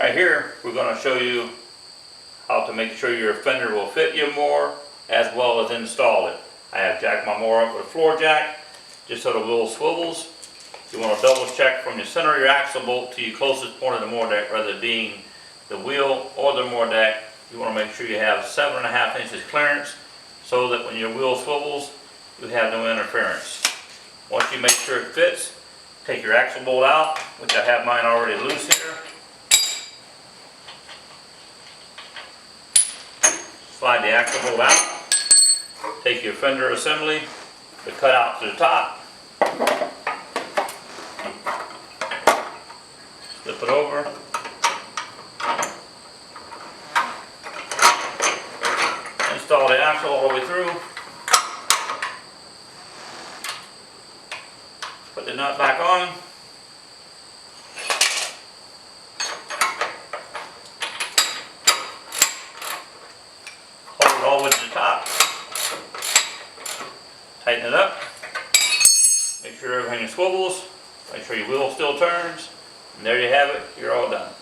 Right here, we're going to show you how to make sure your fender will fit your mower as well as install it. I have jacked my mower up with a floor jack just so the wheel swivels. You want to double check from the center of your axle bolt to your closest point of the mower deck, whether it being the wheel or the mower deck. You want to make sure you have 7.5 inches clearance so that when your wheel swivels, you have no interference. Once you make sure it fits, take your axle bolt out, which I have mine already loose here. Slide the axle bolt out. Take your fender assembly, the cutout to the top. Flip it over. Install the axle all the way through. Put the nut back on. Hold it all the way to the top. Tighten it up. Make sure everything swivels. Make sure your wheel still turns. And there you have it. You're all done.